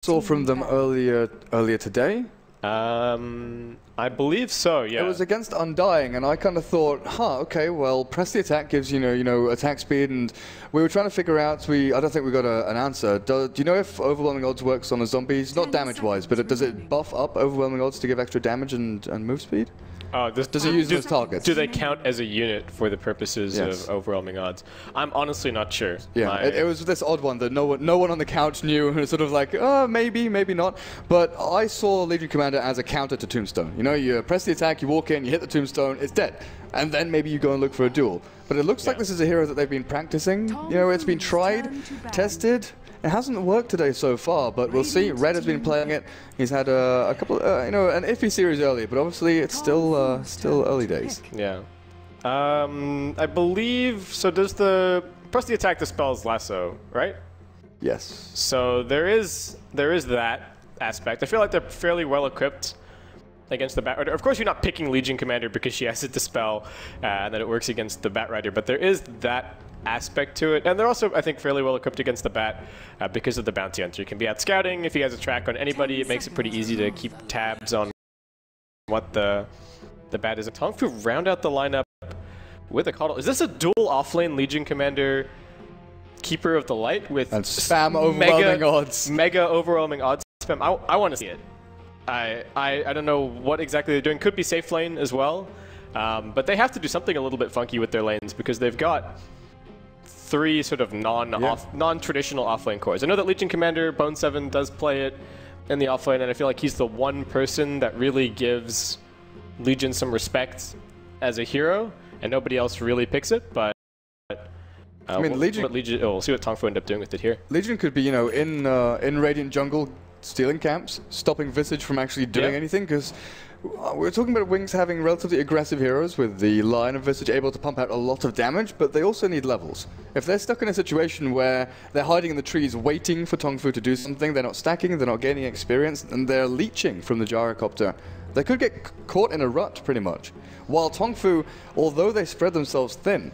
saw from them earlier today. I believe so, yeah. It was against Undying, and I kind of thought, okay, well, press the attack gives attack speed, and we were trying to figure out. I don't think we got an answer. Do you know if overwhelming odds works on a zombie? Not damage-wise, but does it buff up overwhelming odds to give extra damage and move speed? Does it use those targets? Do they count as a unit for the purposes of overwhelming odds? I'm honestly not sure. Yeah, it was this odd one that no one on the couch knew. It was sort of like, maybe not. But I saw Legion Commander as a counter to Tombstone. You know, you press the attack, you walk in, you hit the Tombstone, it's dead. And then maybe you go and look for a duel. But it looks like this is a hero that they've been practicing. You know, it's been tried, tested. It hasn't worked today so far, but we'll see. Red has been playing it. He's had a couple, an iffy series earlier, but obviously it's still early days. Yeah. I believe, so does the press the attack dispels lasso, right? Yes. So there is that aspect. I feel like they're fairly well equipped against the Batrider. Of course, you're not picking Legion Commander because she has a dispel and that it works against the Batrider, but there is that aspect to it, and they're also, I think, fairly well equipped against the Bat because of the Bounty Hunter. You can be out scouting. If he has a track on anybody, it makes it pretty easy to keep tabs on what the Bat is. TongFu round out the lineup with a Coddle. Is this a dual offlane Legion Commander Keeper of the Light with and spam overwhelming odds? Mega overwhelming odds spam. I want to see it. I don't know what exactly they're doing. Could be safe lane as well, but they have to do something a little bit funky with their lanes because they've got 3 sort of non-traditional offlane cores. I know that Legion Commander Bone 7 does play it in the offlane, and I feel like he's the one person that really gives Legion some respect as a hero, and nobody else really picks it. But I mean, Legion. We'll see what TongFu end up doing with it here. Legion could be, in Radiant Jungle, stealing camps, stopping Visage from actually doing anything, because we're talking about Wings having relatively aggressive heroes with the line of Visage able to pump out a lot of damage, but they also need levels. If they're stuck in a situation where they're hiding in the trees waiting for TongFu to do something, they're not stacking, they're not gaining experience, and they're leeching from the gyrocopter, they could get caught in a rut, pretty much. While TongFu, although they spread themselves thin,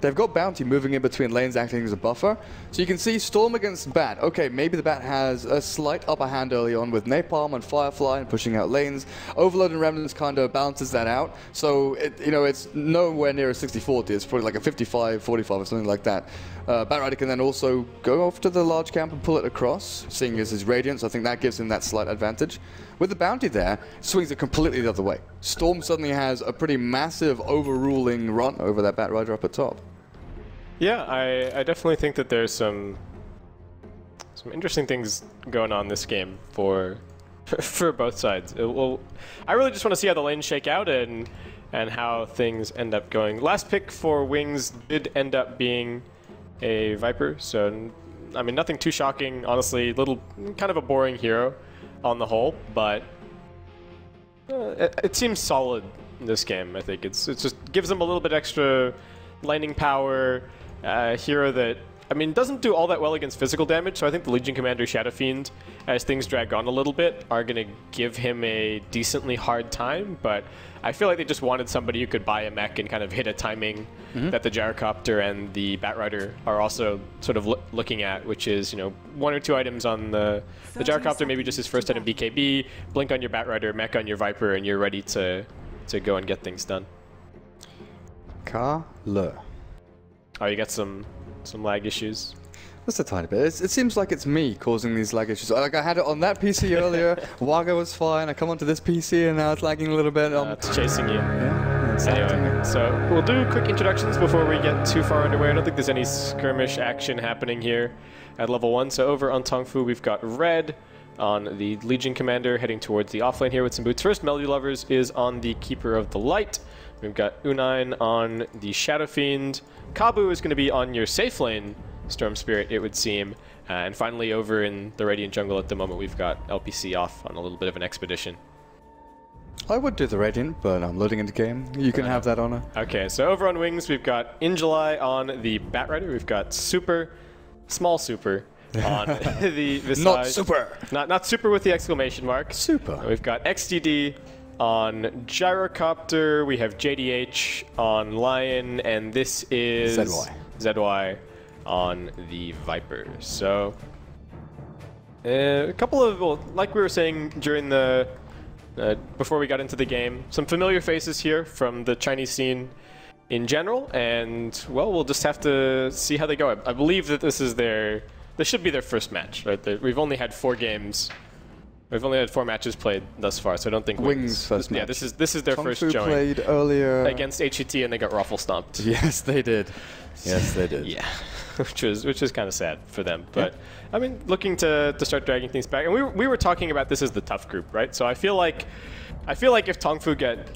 they've got Bounty moving in between lanes acting as a buffer. So you can see Storm against Bat. Okay, maybe the Bat has a slight upper hand early on with Napalm and Firefly and pushing out lanes. Overload and Remnants kind of balances that out. So, it's nowhere near a 60-40. It's probably like a 55-45 or something like that. Batrider can then also go off to the large camp and pull it across, seeing as his Radiance. I think that gives him that slight advantage. With the Bounty there, swings it completely the other way. Storm suddenly has a pretty massive overruling run over that Batrider up at top. Yeah, I definitely think that there's some interesting things going on this game for both sides. I really just want to see how the lanes shake out and how things end up going. Last pick for Wings did end up being a Viper, so I mean nothing too shocking, honestly. Kind of a boring hero on the whole, but it seems solid in this game. I think it just gives them a little bit extra lightning power. A hero that, I mean, doesn't do all that well against physical damage, so I think the Legion Commander Shadow Fiend, as things drag on a little bit, are going to give him a decently hard time, but I feel like they just wanted somebody who could buy a mech and kind of hit a timing that the Gyrocopter and the Batrider are also sort of looking at, which is, 1 or 2 items on the Gyrocopter, maybe just his first item BKB, blink on your Batrider, mech on your Viper, and you're ready to go and get things done. Carle. Oh, you got some lag issues? Just a tiny bit. It seems like it's me causing these lag issues. Like I had it on that PC earlier, Waga was fine, I come onto this PC and now it's lagging a little bit. It's chasing you. Yeah. Anyway, so we'll do quick introductions before we get too far underway. I don't think there's any skirmish action happening here at level 1. So over on TongFu, we've got Red on the Legion Commander heading towards the offlane here with some boots. First, Melody Lovers is on the Keeper of the Light. We've got U9 on the Shadow Fiend. Kabu is going to be on your safe lane, Storm Spirit, it would seem. And finally, over in the Radiant Jungle at the moment, we've got LPC off on a little bit of an expedition. I would do the Radiant, but I'm loading into game. You can have that honor. Okay, so over on Wings, we've got In July on the Batrider. We've got Super, Small Super on the Visage. Not Super! Not Super with the exclamation mark. Super. And we've got XDD on Gyrocopter, we have JDH on Lion, and this is ZY on the Viper. So A couple of, well, like we were saying during the, before we got into the game, some familiar faces here from the Chinese scene in general, and, well, we'll just have to see how they go. I believe that this should be their first match, right? We've only had 4 games. We've only had 4 matches played thus far, so I don't think Wings first match. Yeah, this is their first TongFu showing. Played earlier Against HET, and they got ruffle stomped. Yes, they did. Yes, they did. Yeah, which is kind of sad for them. But I mean, looking to start dragging things back, and we were talking about this as the tough group, right? So I feel like if TongFu get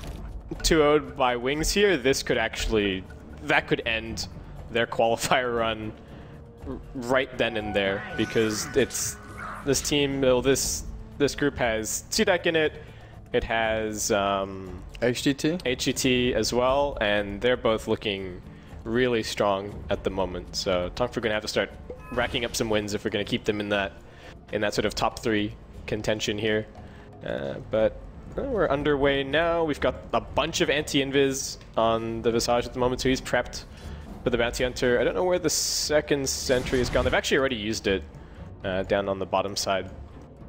2-0'd by Wings here, that could end their qualifier run right then and there, because it's this team. Well, this group has CDEC in it. It has HGT as well, and they're both looking really strong at the moment. So TongFu are going to have to start racking up some wins if we're going to keep them in that sort of top 3 contention here. But we're underway now. We've got a bunch of anti-invis on the Visage at the moment, so he's prepped for the Bounty Hunter. I don't know where the second sentry has gone. They've actually already used it down on the bottom side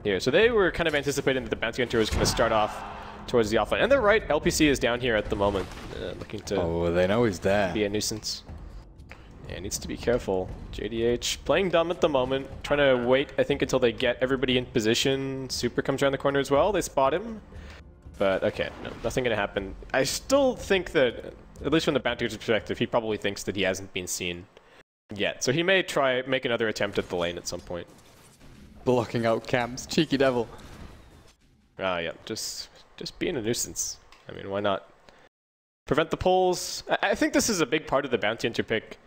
here. So they were kind of anticipating that the Bounty Hunter was going to start off towards the offline. And they're right, LPC is down here at the moment, looking to... Oh, they know he's there. ...be a nuisance. Yeah, needs to be careful. JDH playing dumb at the moment, trying to wait, I think, until they get everybody in position. Super comes around the corner as well. They spot him. But, okay, no, nothing going to happen. I still think that, at least from the Bounty Hunter's perspective, he probably thinks that he hasn't been seen yet. So he may make another attempt at the lane at some point. Blocking out camps. Cheeky devil. Yeah, just being a nuisance. I mean, why not? Prevent the pulls. I think this is a big part of the Bounty Hunter pick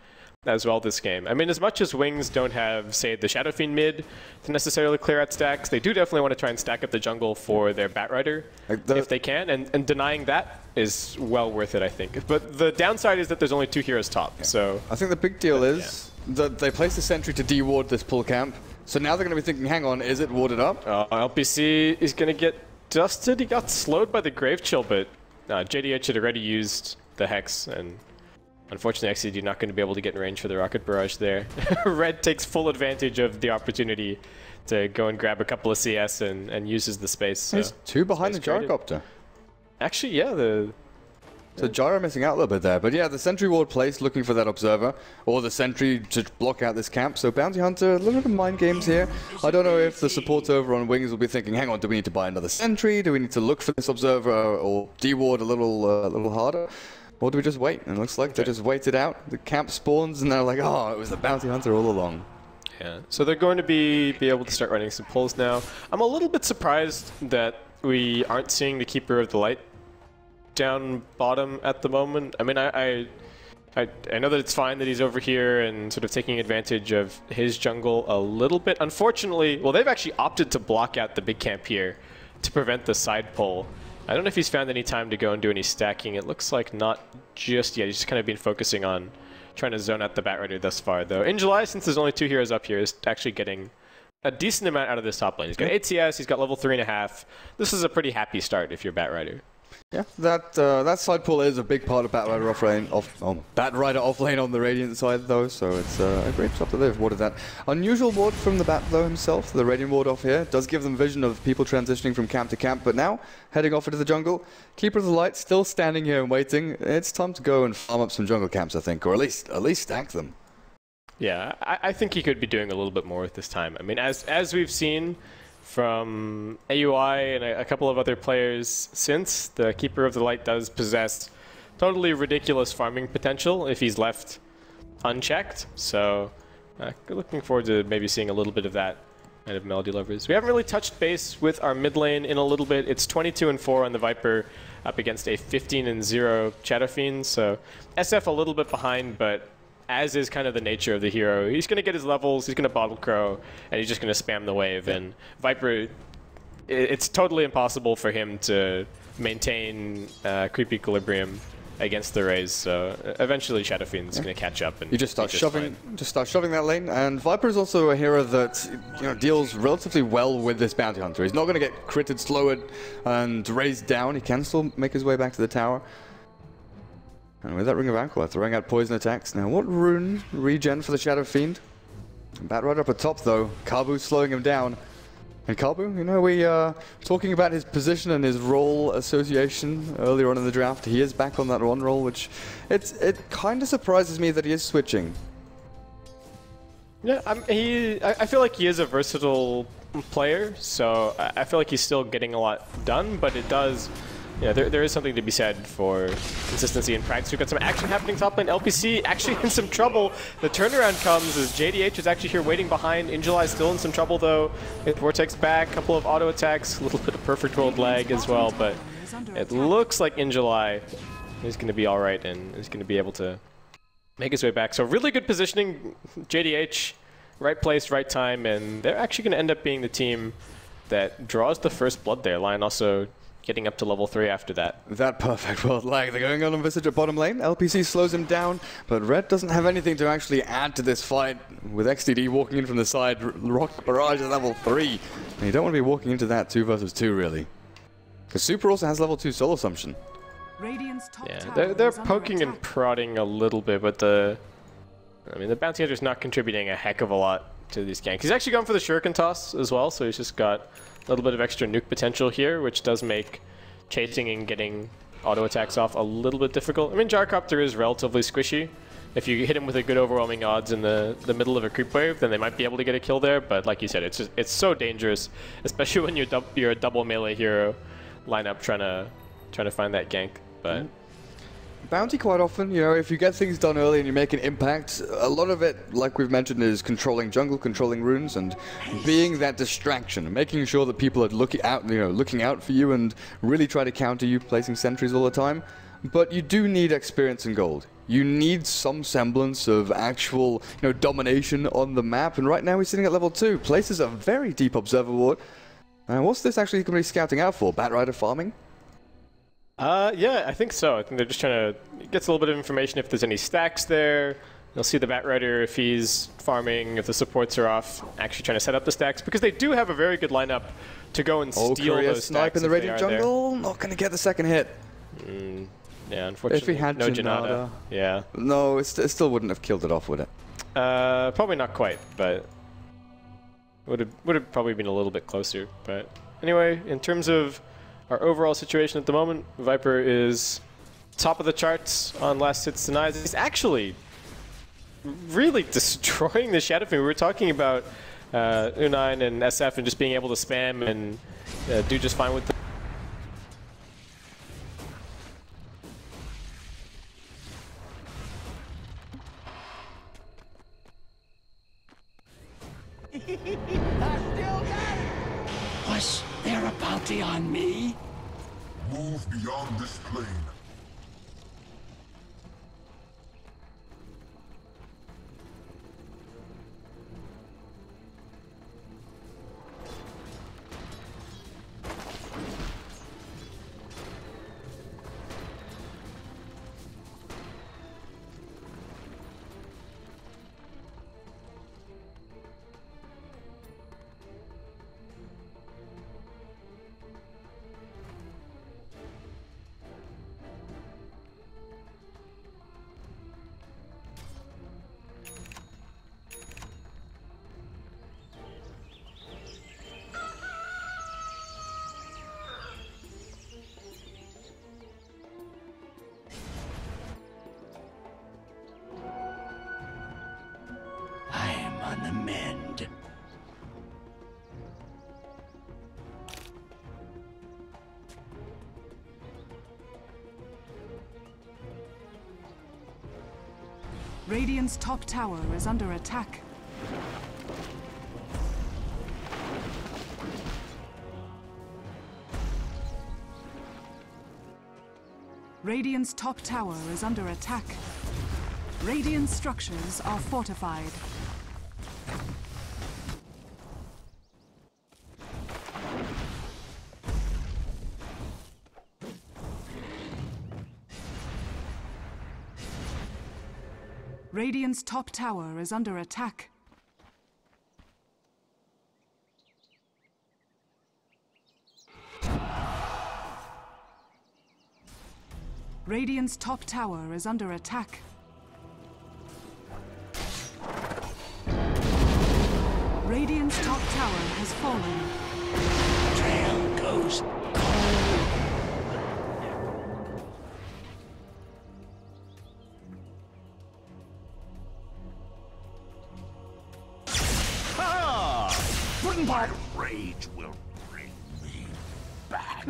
as well this game. I mean, as much as Wings don't have, say, the Shadow Fiend mid to necessarily clear out stacks, they do definitely want to try and stack up the jungle for their Batrider if they can, and denying that is well worth it, I think. But the downside is that there's only 2 heroes top, so... I think the big deal is that they placed the sentry to de-ward this pull camp, so now they're going to be thinking, hang on, is it warded up? LPC is going to get dusted. He got slowed by the Grave Chill, but JDH had already used the Hex, and unfortunately, XCD not going to be able to get in range for the Rocket Barrage there. Red takes full advantage of the opportunity to go and grab a couple of CS and uses the space. So he's 2 behind the Gyrocopter. Actually, yeah, So Gyro missing out a little bit there, but yeah, the sentry ward placed looking for that observer, or the sentry to block out this camp. So Bounty Hunter, a little bit of mind games here. I don't know if the supports over on Wings will be thinking, hang on, do we need to buy another sentry? Do we need to look for this observer or de-ward a little harder? Or do we just wait? And it looks like they just waited out. The camp spawns and they're like, oh, it was the Bounty Hunter all along. Yeah, so they're going to be able to start running some pulls now. I'm a little bit surprised that we aren't seeing the Keeper of the Light down bottom at the moment. I mean, I know that it's fine that he's over here and sort of taking advantage of his jungle a little bit. Unfortunately, well, they've actually opted to block out the big camp here to prevent the side pull. I don't know if he's found any time to go and do any stacking. It looks like not just yet. He's just kind of been focusing on trying to zone out the Batrider thus far, though. In July, since there's only 2 heroes up here, he's actually getting a decent amount out of this top lane. He's got 8 CS, he's got level 3.5. This is a pretty happy start if you're Batrider. Yeah, that side pull is a big part of Batrider off lane on the Radiant side though, so it's a great job that they've warded that. Unusual ward from the Bat though himself, the Radiant ward off here, does give them vision of people transitioning from camp to camp, but now heading off into the jungle. Keeper of the Light still standing here and waiting. It's time to go and farm up some jungle camps, I think, or at least stack them. Yeah, I think he could be doing a little bit more with this time. I mean, as we've seen from AUI and a couple of other players since, the Keeper of the Light does possess totally ridiculous farming potential if he's left unchecked. So looking forward to maybe seeing a little bit of that out of Melody Lovers. We haven't really touched base with our mid lane in a little bit. It's 22-4 on the Viper up against a 15-0 Shadow Fiend. So SF a little bit behind, but as is kind of the nature of the hero, he's going to get his levels, he's going to Bottle Crow, and he's just going to spam the wave. And Viper, it's totally impossible for him to maintain creep equilibrium against the Rays, so eventually Shadow Fiend's going to catch up. And you just start shoving that lane, and Viper is also a hero that deals relatively well with this Bounty Hunter. He's not going to get critted, slowed, and raised down. He can still make his way back to the tower. And with that Ring of Aquila, throwing out poison attacks. Now, what rune regen for the Shadow Fiend? Batrider up at top, though. Kabu slowing him down. And Kabu, you know, we talking about his position and his role association earlier on in the draft. He is back on that one role, which it kind of surprises me that he is switching. Yeah, I feel like he is a versatile player, so I feel like he's still getting a lot done, but it does, yeah, there is something to be said for consistency in practice. We've got some action happening top lane. LPC actually in some trouble. The turnaround comes as JDH is actually here waiting behind. Injali still in some trouble though. Vortex back, couple of auto attacks, a little bit of perfect world lag as well, but it looks like Injali is going to be alright and is going to be able to make his way back. So really good positioning, JDH, right place, right time, and they're actually going to end up being the team that draws the first blood there. Lion also getting up to level 3 after that. That perfect world lag. They're going on Visage at bottom lane. LPC slows him down, but Red doesn't have anything to actually add to this fight. With XTD walking in from the side, Rock Barrage at level 3. And you don't want to be walking into that 2 versus 2, really. Because Super also has level 2 Soul Assumption. Yeah, they're poking and prodding a little bit, but the Bounty Hunter's not contributing a heck of a lot to these ganks. He's actually gone for the Shuriken Toss as well, so he's just got a little bit of extra nuke potential here, which does make chasing and getting auto attacks off a little bit difficult. I mean, Gyrocopter is relatively squishy. If you hit him with a good overwhelming odds in the middle of a creep wave, then they might be able to get a kill there, but like you said, it's so dangerous, especially when you're a double melee hero lineup trying to find that gank. But Bounty quite often, you know, if you get things done early and you make an impact, a lot of it, like we've mentioned, is controlling jungle, controlling runes, and being that distraction, making sure that people are looking out for you and really try to counter you, placing sentries all the time. But you do need experience and gold. You need some semblance of actual, domination on the map, and right now he's sitting at level 2, places a very deep observer ward. What's this actually going to be scouting out for? Batrider farming? Yeah, I think so. I think they're just trying to get a little bit of information if there's any stacks there. You'll see the Batrider if he's farming, if the supports are off, actually trying to set up the stacks, because they do have a very good lineup to go and steal those snipe stacks in the Radiant jungle, not going to get the second hit. Yeah, unfortunately, if he had no Janata. Yeah. No, it still wouldn't have killed it off, would it? Probably not quite, but would have probably been a little bit closer. But anyway, in terms of our overall situation at the moment, Viper is top of the charts on last hits denied. He's actually really destroying the Shadow Fiend. We were talking about U9 and SF and just being able to spam and do just fine with them. Was there a bounty on me? Move beyond this plane. On the mend. Radiant's top tower is under attack. Radiant's top tower is under attack. Radiant structures are fortified. Radiant's top tower is under attack. Radiant's top tower is under attack. Radiant's top tower has fallen. Trail goes cold. Ha! My rage will bring me back.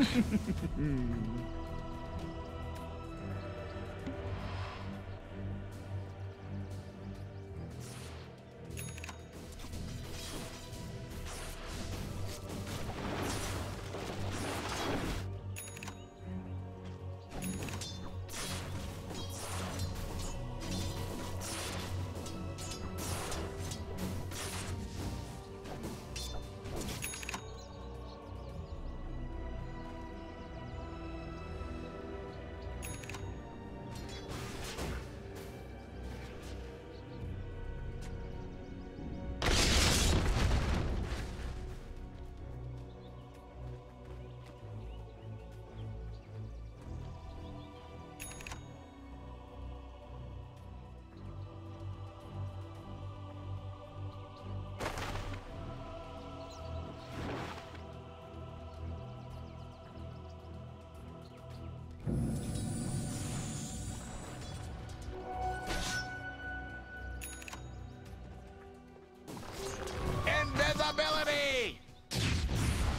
Invisibility!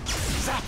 Zap!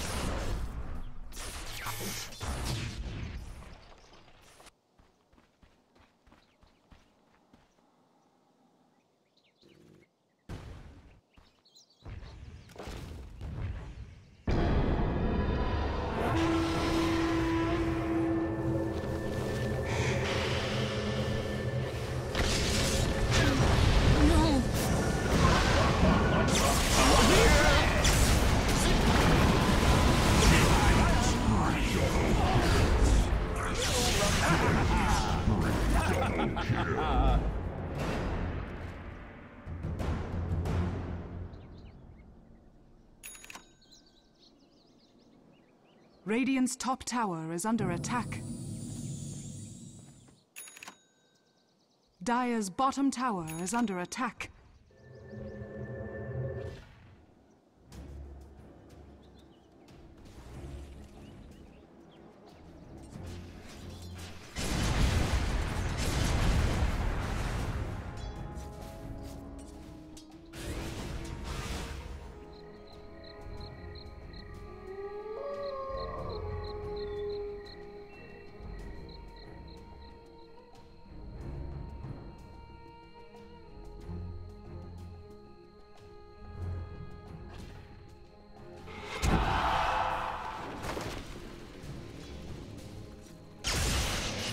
Radiant's top tower is under attack. Dire's bottom tower is under attack.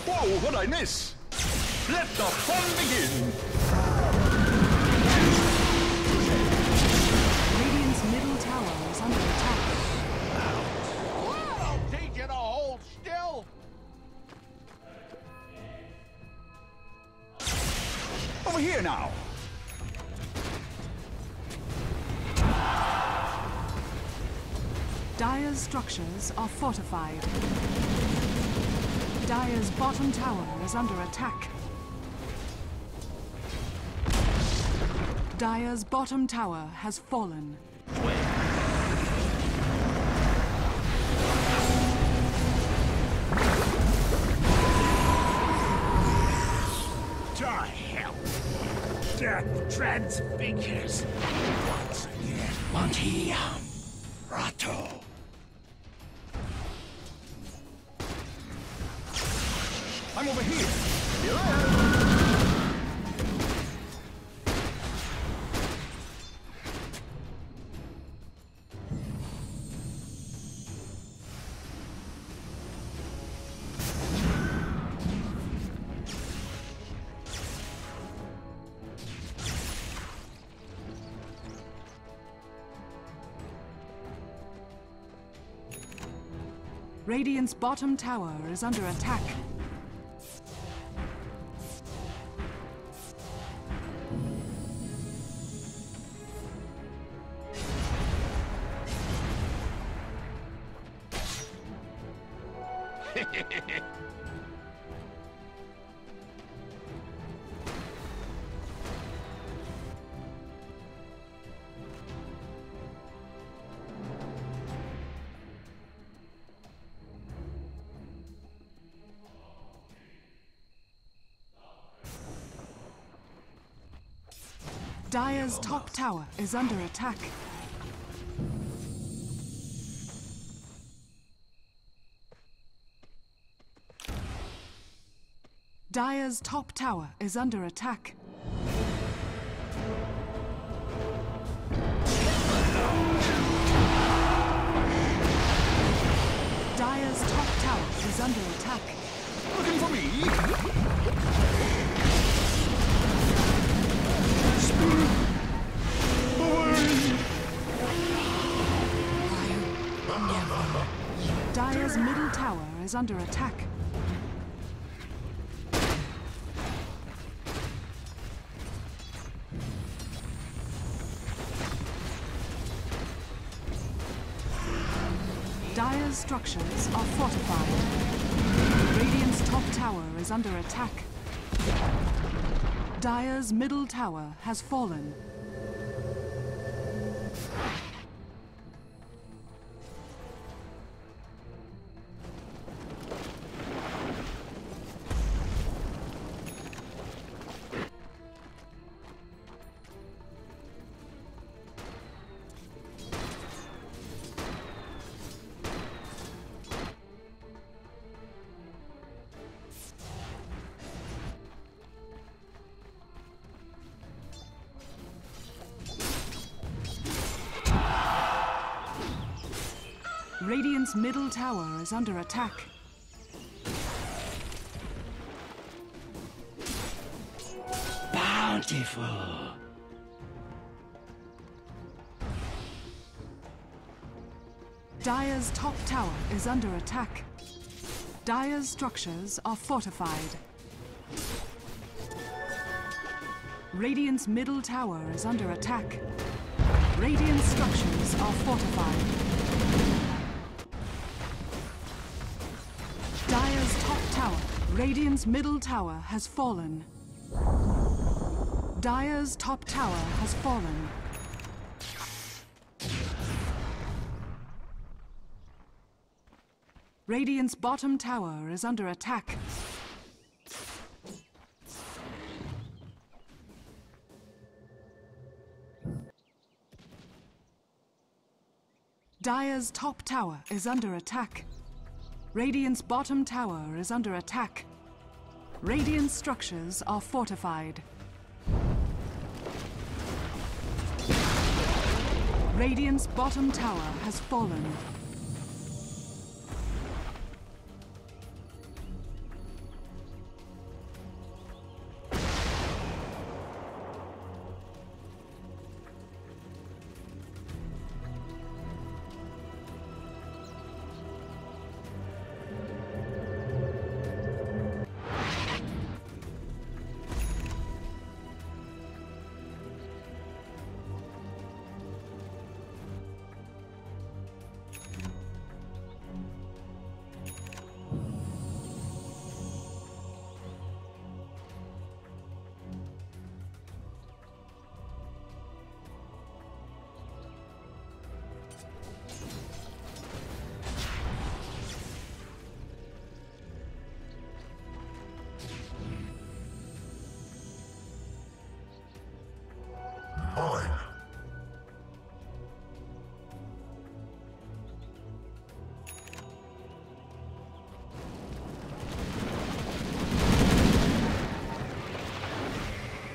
Whoa, what'd I miss? Let the fun begin! Radiant's middle tower is under attack. I'll teach you to hold still! Over here now! Dire's structures are fortified. Dire's bottom tower is under attack. Dire's bottom tower has fallen. To hell. Death transfigures. Once again. Montiam. Rato. I'm over here! Here I am! Radiant's bottom tower is under attack. Dire's top tower is under attack. Dire's top tower is under attack. Dire's top tower is under attack. Looking for me? Dire's middle tower is under attack. Dire's structures are fortified. Radiant's top tower is under attack. Dire's middle tower has fallen. Radiant's middle tower is under attack. Bountiful. Dire's top tower is under attack. Dire's structures are fortified. Radiant's middle tower is under attack. Radiant's structures are fortified. Dire's top tower. Radiant's middle tower has fallen. Dire's top tower has fallen. Radiant's bottom tower is under attack. Dire's top tower is under attack. Radiant's bottom tower is under attack. Radiant structures are fortified. Radiant's bottom tower has fallen. Mine.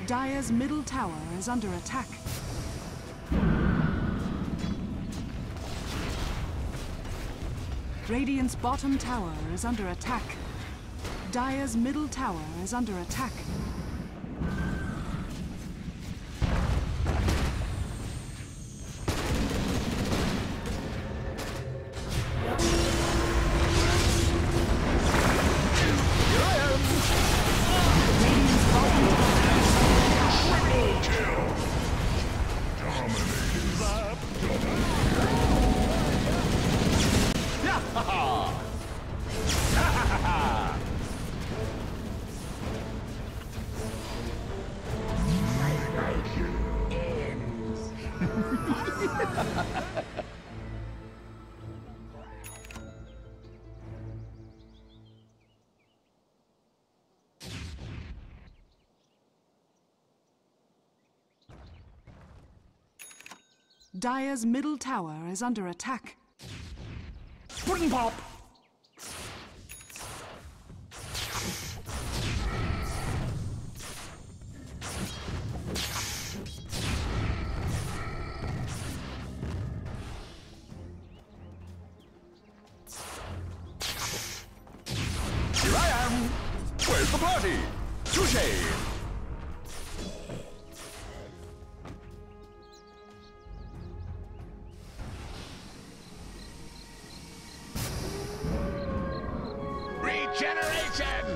Dire's middle tower is under attack. Radiant's bottom tower is under attack. Dire's middle tower is under attack. Dire's middle tower is under attack. Puddin' pop! Here I am! Where's the party? Touché! Regeneration!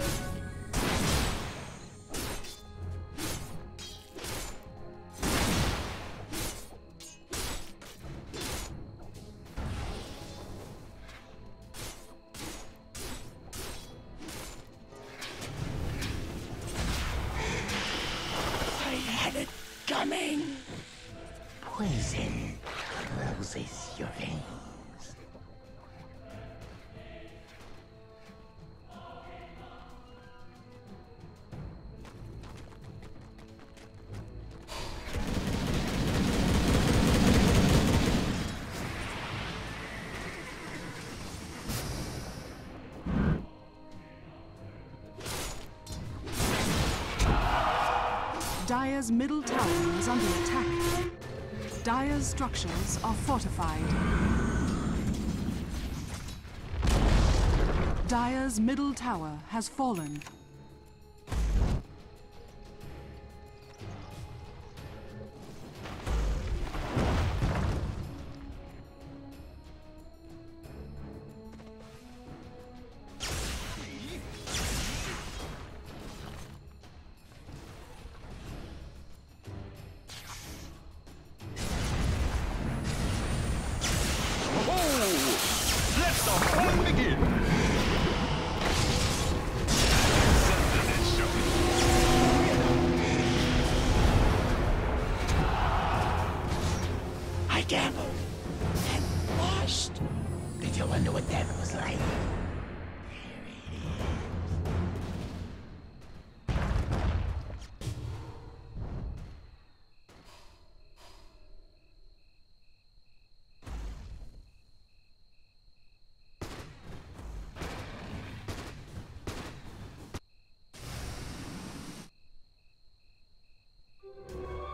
I had it coming. Poison closes your veins. Dire's middle tower is under attack. Dire's structures are fortified. Dire's middle tower has fallen. Let the fun begin! I gambled and lost. Did you wonder what that was like?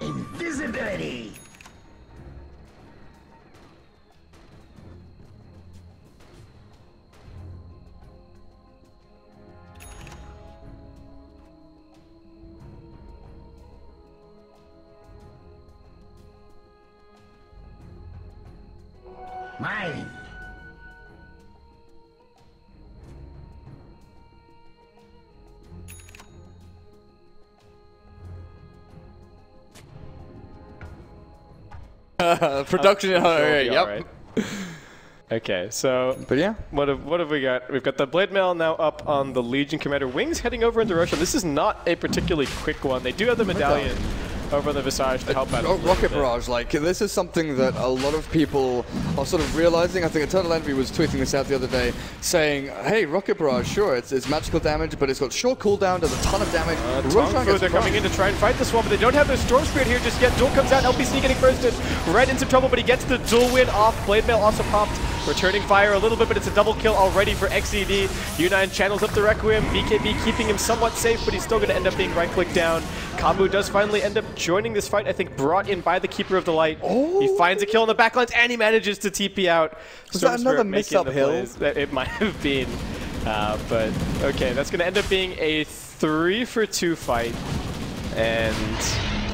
Invisibility! Mine! Production. Alright, Yep. alright. Okay, so But yeah. what have we got? We've got the Blade Mail now up on the Legion Commander. Wings heading over into Russia. This is not a particularly quick one. They do have the medallion over on the Visage to help out. a little Rocket bit. Barrage, like, this is something that a lot of people are sort of realizing. I think Eternal Envy was tweeting this out the other day, saying, hey, Rocket Barrage, sure, it's magical damage, but it's got short cooldown, does a ton of damage. Roshan TongFu, gets they're coming in to try and fight this one, but they don't have their Storm Spirit here just yet. Duel comes out, LPC getting bursted, right into trouble, but he gets the dual win off. Blade Mail also popped, returning fire a little bit, but it's a double kill already for XED. U9 channels up the Requiem, BKB keeping him somewhat safe, but he's still going to end up being right-clicked down. Kamu does finally end up joining this fight, I think brought in by the Keeper of the Light. Oh. He finds a kill in the backlines, and he manages to TP out. Was Storm that another Spirit miss making the uphill? plays. It might have been. But okay, that's going to end up being a 3-for-2 fight. And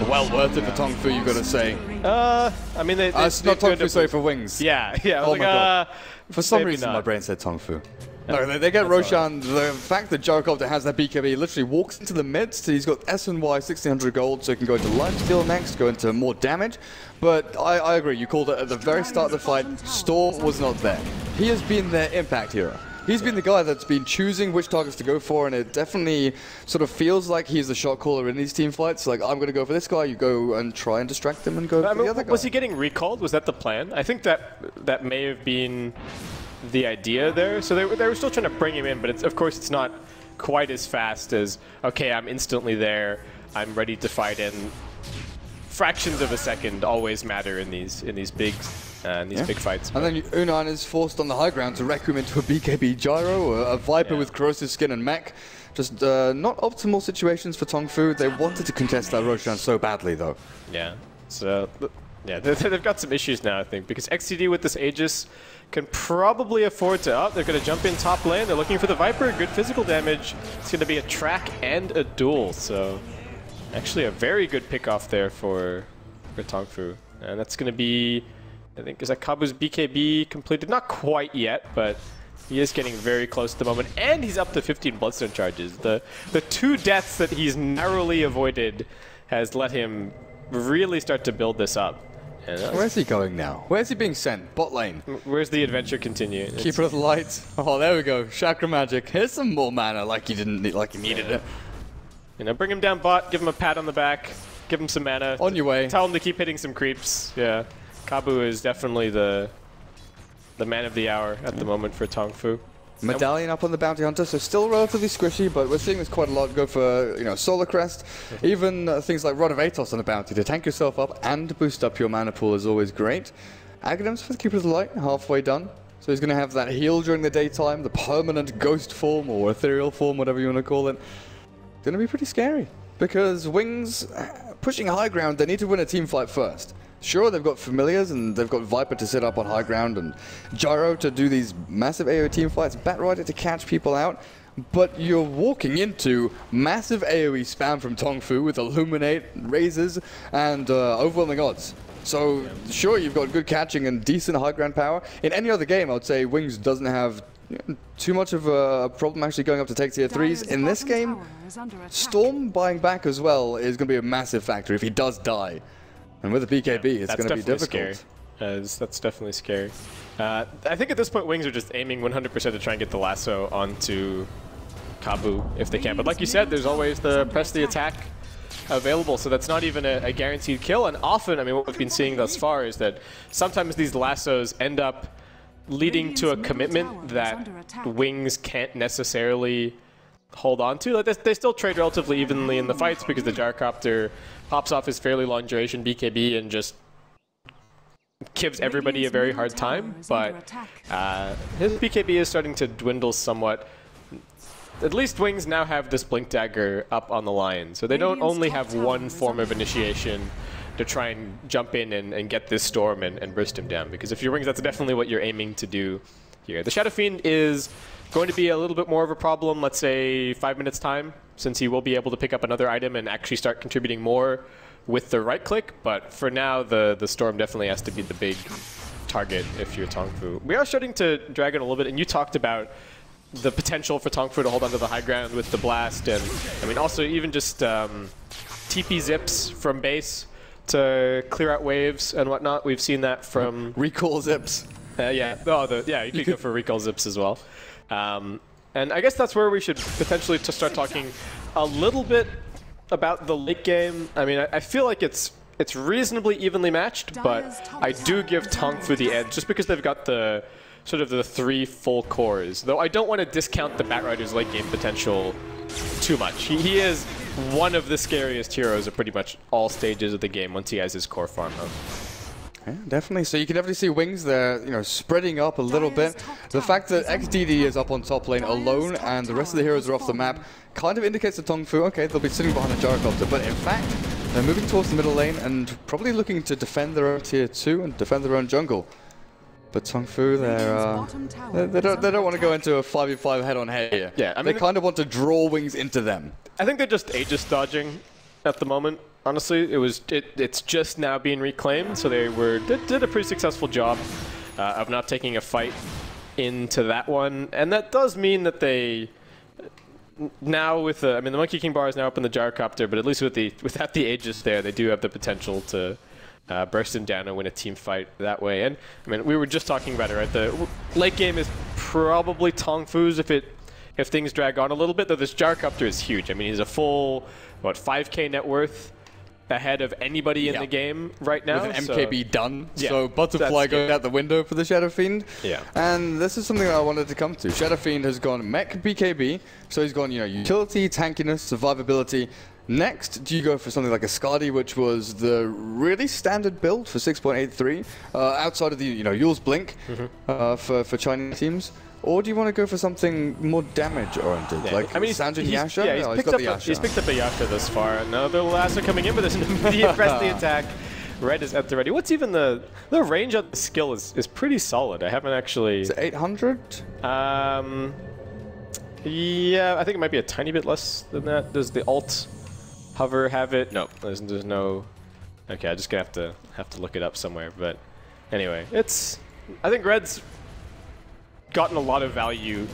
well worth it for TongFu, you gotta say. I mean, It's not TongFu, sorry, for Wings. Yeah, I was Oh like, my God. For some maybe reason, not. my brain said TongFu. No, they get Roshan. The fact that Gyrocopter has that BKB literally walks into the midst. He's got SNY 1600 gold, so he can go into lifesteal next, go into more damage. But I agree, you called it at the very start of the fight. Storm was not there. He has been their impact hero. He's been the guy that's been choosing which targets to go for, and it definitely sort of feels like he's the shot caller in these team fights. Like, I'm going to go for this guy, you go and try and distract him and go for the other guy. Was he getting recalled? Was that the plan? I think that may have been the idea there. So they were still trying to bring him in, but of course it's not quite as fast as, okay, I'm instantly there, I'm ready to fight in fractions of a second always matter in these big big fights. And then Unan is forced on the high ground to Rec Room into a BKB Gyro, a Viper with corrosive skin and mech. Just not optimal situations for TongFu. They wanted to contest that Roshan so badly, though. Yeah. So, yeah, they've got some issues now, I think, because XTD with this Aegis can probably afford to they're going to jump in top lane. They're looking for the Viper. Good physical damage. It's going to be a track and a duel. So, actually a very good pick-off there for TongFu. And that's going to be, I think, is that Kabu's BKB completed? Not quite yet, but he is getting very close at the moment. And he's up to 15 Bloodstone charges. The 2 deaths that he's narrowly avoided has let him really start to build this up. Where's he going now? Where's he being sent? Bot lane. Where's the adventure continue? Keeper of the light. Oh, there we go. Chakra magic. Here's some more mana like you didn't need, like you needed it. You know, bring him down bot, give him a pat on the back, give him some mana. On your way. Tell him to keep hitting some creeps. Yeah. Kabu is definitely the man of the hour at the moment for TongFu. Medallion up on the Bounty Hunter, so still relatively squishy, but we're seeing this quite a lot go for, you know, Solar Crest. Even things like Rod of Atos on the Bounty to tank yourself up and boost up your mana pool is always great. Aghanim's for the Keeper of the Light, halfway done. So he's going to have that heal during the daytime, the permanent ghost form or ethereal form, whatever you want to call it. Going to be pretty scary, because Wings, pushing high ground, they need to win a team fight first. Sure, they've got Familiars and they've got Viper to sit up on high ground and Gyro to do these massive AoE team fights, Batrider to catch people out, but you're walking into massive AoE spam from TongFu with Illuminate, Razors, and overwhelming odds. So, sure, you've got good catching and decent high ground power. In any other game, I would say Wings doesn't have too much of a problem actually going up to take tier 3s. In this game, Storm buying back as well is going to be a massive factor if he does die. And with a BKB, it's going to be difficult. That's definitely scary. I think at this point, Wings are just aiming 100% to try and get the lasso onto Kabu if they can. But like you said, there's always the press the attack available, so that's not even a guaranteed kill. And often, I mean, what we've been seeing thus far is that sometimes these lassos end up leading to a commitment that Wings can't necessarily hold on to. Like they still trade relatively evenly in the fights because the Gyrocopter pops off his fairly long duration BKB and just gives everybody a very hard time, but his BKB is starting to dwindle somewhat. At least Wings now have this Blink Dagger up on the line, so they don't only have one form of initiation to try and jump in and get this Storm and burst him down, because if you're Wings, that's definitely what you're aiming to do here. The Shadow Fiend is going to be a little bit more of a problem, let's say 5 minutes time, since he will be able to pick up another item and actually start contributing more with the right click, but for now the Storm definitely has to be the big target if you're TongFu. We are starting to drag it a little bit, and you talked about the potential for TongFu to hold onto the high ground with the blast, and I mean also even just TP zips from base to clear out waves and whatnot. We've seen that from recall zips. Yeah, you could go for recall zips as well. And I guess that's where we should potentially start talking a little bit about the late game. I mean, I feel like it's reasonably evenly matched, but I do give TongFu the edge just because they've got the sort of the 3 full cores. Though I don't want to discount the Batrider's late game potential too much. He is one of the scariest heroes at pretty much all stages of the game once he has his core farm up. Yeah, definitely. So you can definitely see Wings there, you know, spreading up a little bit. The fact that XDD is up on top lane alone and the rest of the heroes are off the map kind of indicates to TongFu, okay, they'll be sitting behind a Gyrocopter, but in fact, they're moving towards the middle lane and probably looking to defend their own tier 2 and defend their own jungle. But TongFu, they don't want to go into a 5v5 head-on-head here. Yeah, I mean, they kind of want to draw Wings into them. I think they're just Aegis dodging at the moment. Honestly, it's just now being reclaimed, so they did a pretty successful job of not taking a fight into that one, and that does mean that they now with the Monkey King bar is now up in the Gyrocopter, but at least without the Aegis there, they do have the potential to burst him down and win a team fight that way. And I mean, we were just talking about it, right? The late game is probably TongFu's if things drag on a little bit. Though this Gyrocopter is huge. I mean, he's a full 5K net worth ahead of anybody in the game right now. With an MKB done, so Butterfly going out the window for the Shadow Fiend. Yeah. And this is something that I wanted to come to. Shadow Fiend has gone mech BKB, so he's gone, you know, utility, tankiness, survivability, Next, do you go for something like a Skadi, which was the really standard build for 6.83, outside of the Yule's Blink for Chinese teams? Or do you want to go for something more damage-oriented, like Sanjin Yasha? Yeah, he's picked up a Yasha thus far. Another Lasso coming in, but there's an immediate press the attack. Red is at the ready. What's even the range of the skill is pretty solid. I haven't actually... Is it 800? Yeah, I think it might be a tiny bit less than that. Does the alt hover have it? No, there's no... Okay, I'm just gonna have to look it up somewhere. But anyway, I think Red's gotten a lot of value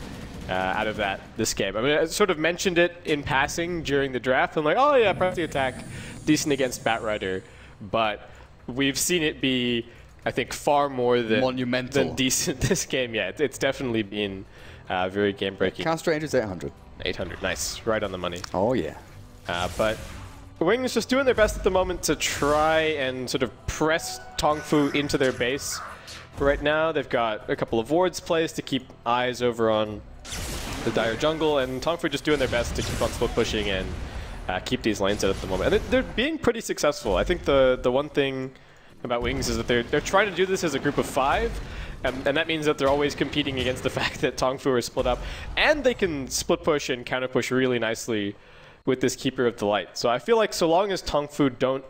out of this game. I mean, I sort of mentioned it in passing during the draft. I'm like, oh yeah, press the attack, decent against Batrider, but we've seen it be, I think, far more than decent this game. Yeah, it's definitely been very game-breaking. Cast range is 800. 800, nice, right on the money. Oh yeah. But Wings just doing their best at the moment to try and sort of press TongFu into their base. Right now, they've got a couple of wards placed to keep eyes over on the Dire jungle, and TongFu just doing their best to keep on split pushing and keep these lanes out at the moment. And they're being pretty successful. I think the one thing about Wings is that they're trying to do this as a group of 5, and that means that they're always competing against the fact that TongFu are split up, and they can split push and counter push really nicely with this Keeper of the Light. So I feel like so long as TongFu don't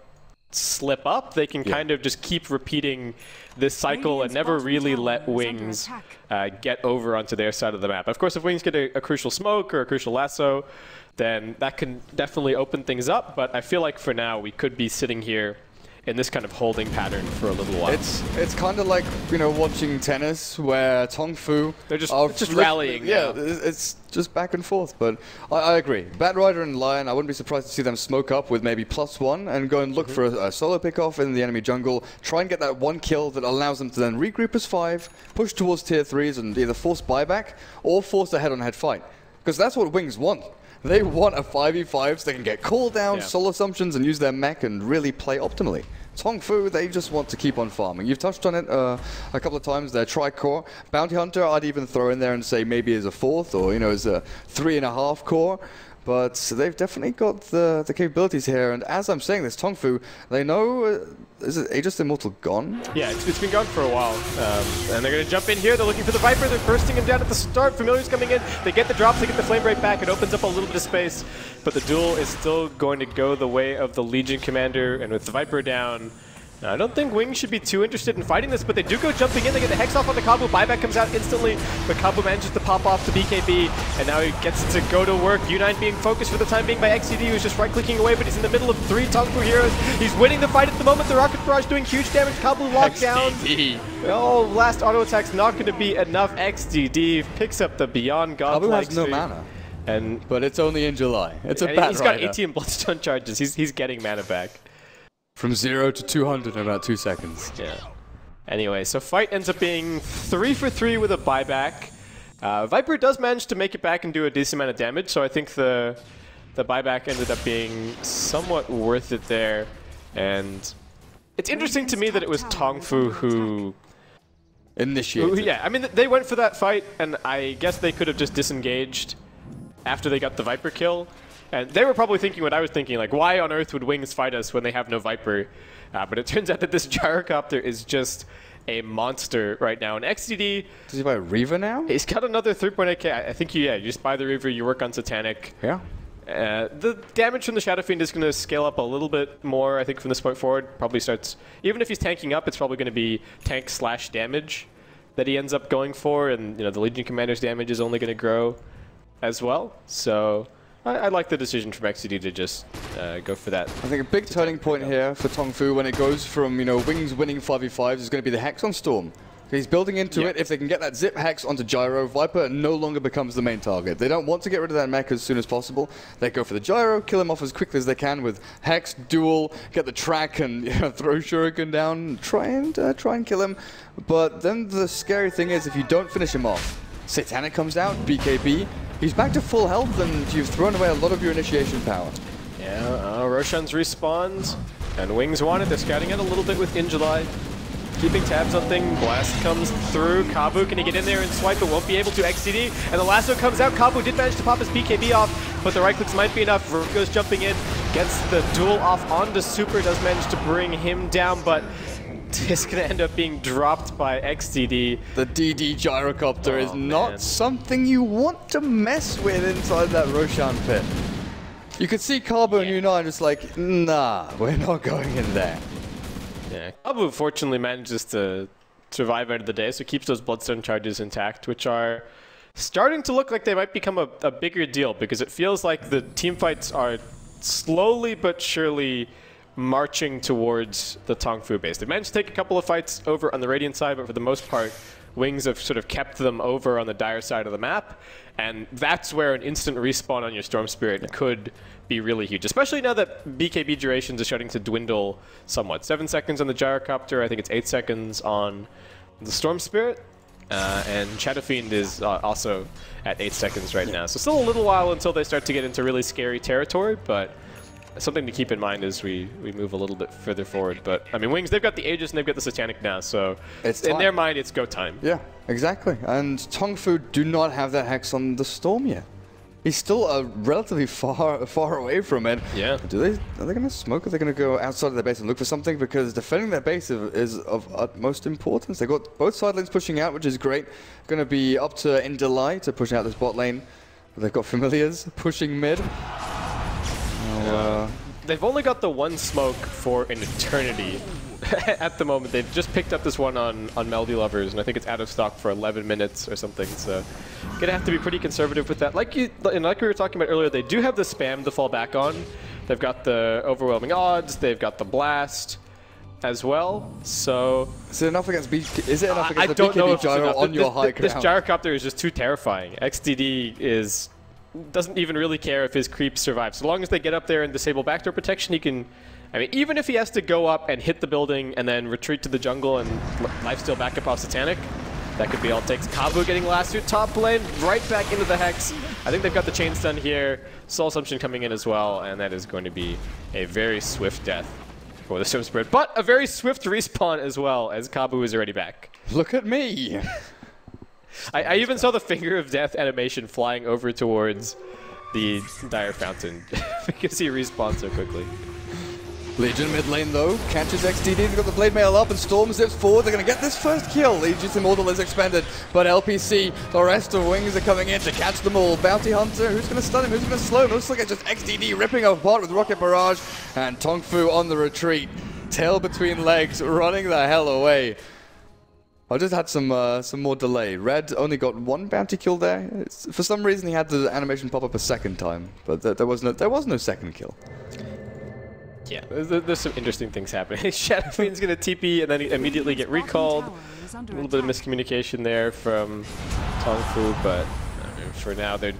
slip up, they can kind of just keep repeating this cycle and never really let Wings get over onto their side of the map. Of course, if Wings get a crucial smoke or a crucial lasso, then that can definitely open things up, but I feel like for now we could be sitting here in this kind of holding pattern for a little while. It's kind of like, watching tennis where TongFu they're just rallying. Yeah, it's just back and forth, but I agree. Batrider and Lion, I wouldn't be surprised to see them smoke up with maybe +1 and go and look for a solo pick-off in the enemy jungle, try and get that one kill that allows them to then regroup as 5, push towards tier 3s and either force buyback or force a head-on-head fight. Because that's what Wings want. They want a 5v5 so they can get cooldowns, soul assumptions, and use their mech and really play optimally. TongFu, they just want to keep on farming. You've touched on it a couple of times there. Tri-core. Bounty Hunter, I'd even throw in there and say maybe as a 4th or, as a 3.5 core. But they've definitely got the capabilities here. And as I'm saying this, TongFu, they know... is it Aegis Immortal gone? Yeah, it's been gone for a while. And they're going to jump in here. They're looking for the Viper. They're bursting him down at the start. Familiar's coming in. They get the drops. They get the Flame Break back. It opens up a little bit of space. But the duel is still going to go the way of the Legion Commander. And with the Viper down... Now, I don't think Wings should be too interested in fighting this, but they do go jumping in. They get the Hex off on the Kabu. Buyback comes out instantly, but Kabu manages to pop off the BKB, and now he gets to go to work. U9 being focused for the time being by XCD, who's just right-clicking away, but he's in the middle of 3 TongFu heroes. He's winning the fight at the moment. The Rocket Barrage doing huge damage. Kabu locked down. Oh, last auto attack's not going to be enough. XDD picks up the Beyond Godlike. Kabu has no mana. But it's only in July. It's a Batrider. He's got 18 Bloodstone charges. He's getting mana back. From 0 to 200 in about 2 seconds. Yeah. Anyway, so fight ends up being 3 for 3 with a buyback. Viper does manage to make it back and do a decent amount of damage, so I think the buyback ended up being somewhat worth it there. And it's interesting to me that it was TongFu who initiated. Yeah, I mean, they went for that fight, and I guess they could have just disengaged after they got the Viper kill. And they were probably thinking what I was thinking, like, why on earth would Wings fight us when they have no Viper? But it turns out that this Gyrocopter is just a monster right now. And XDD... Does he buy a Reaver now? He's got another 3.8k. I think you just buy the Reaver, you work on Satanic. Yeah. The damage from the Shadow Fiend is going to scale up a little bit more, I think, from this point forward. Probably starts... Even if he's tanking up, it's probably going to be tank/damage that he ends up going for. And, the Legion Commander's damage is only going to grow as well. So... I like the decision from XCD to just go for that. I think a big turning point here for TongFu when it goes from, Wings winning 5v5s is going to be the Hex on Storm. He's building into it. If they can get that zip Hex onto Gyro, Viper no longer becomes the main target. They don't want to get rid of that mech as soon as possible. They go for the Gyro, kill him off as quickly as they can with Hex, duel, get the track and throw Shuriken down, try and kill him. But then the scary thing is if you don't finish him off, Satanic comes out, BKB, he's back to full health and you've thrown away a lot of your initiation power. Yeah, Roshan's respawned, and Wings want it. They're scouting it a little bit with In July. keeping tabs on thing. Blast comes through. Kabu, can he get in there and swipe? But won't be able to. XCD, and the lasso comes out. Kabu did manage to pop his BKB off, but the right clicks might be enough. Virgo's jumping in, gets the duel off onto Super, does manage to bring him down, but it's going to end up being dropped by XTD. The DD gyrocopter is not something you want to mess with inside that Roshan pit. You could see Carbo and U9 just like, nah, we're not going in there. Yeah, Kabu fortunately manages to survive end of the day, so keeps those Bloodstone charges intact, which are starting to look like they might become a bigger deal, because it feels like the team fights are slowly but surely marching towards the TongFu base. They managed to take a couple of fights over on the Radiant side, but for the most part, Wings have sort of kept them over on the Dire side of the map, and that's where an instant respawn on your Storm Spirit could be really huge, especially now that BKB durations are starting to dwindle somewhat. 7 seconds on the Gyrocopter, I think it's 8 seconds on the Storm Spirit, and Shadowfiend is also at 8 seconds right now. So still a little while until they start to get into really scary territory, but something to keep in mind as we move a little bit further forward. But, I mean, Wings, they've got the Aegis and they've got the Satanic now, so in their mind, it's go time. Yeah, exactly. And TongFu do not have that Hex on the Storm yet. He's still relatively far away from it. Yeah. Are they going to smoke? Are they going to go outside of their base and look for something? Because defending their base is of utmost importance. They've got both side lanes pushing out, which is great. Going to be up to Indalai to push out this bot lane. They've got Familiars pushing mid. They've only got the one smoke for an eternity at the moment. They've just picked up this one on Melody Lovers, and I think it's out of stock for 11 minutes or something. So gonna have to be pretty conservative with that. Like we were talking about earlier, they do have the spam to fall back on. They've got the overwhelming odds. They've got the blast as well. So is it enough against Is it enough against the BKB gyro on your high ground? This gyrocopter is just too terrifying. XDD doesn't even really care if his creeps survive. So long as they get up there and disable backdoor protection, he can... I mean, even if he has to go up and hit the building and then retreat to the jungle and lifesteal back up off Satanic, that could be all it takes. Kabu getting last suit top lane, right back into the Hex. I think they've got the chain stun here. Soul Assumption coming in as well, and that is going to be a very swift death for the Storm Spirit. But a very swift respawn as well, as Kabu is already back. Look at me! I even saw the Finger of Death animation flying over towards the Dire Fountain because he respawns so quickly. Legion mid lane though, catches XTD, they've got the Blade Mail up and Storm zips forward, they're going to get this first kill. Legion's Immortal is expended, but LPC, the rest of Wings are coming in to catch them all. Bounty Hunter, who's going to stun him, who's going to slow him? Looks like it's just XTD ripping apart with Rocket Barrage, and TongFu on the retreat. Tail between legs, running the hell away. I just had some more delay. Red only got one bounty kill there. For some reason, he had the animation pop up a second time, but there was no second kill. Yeah, there's some interesting things happening. Shadowfiend's gonna TP and then immediately get recalled. A little bit of miscommunication there from TongFu, but I mean, for now they're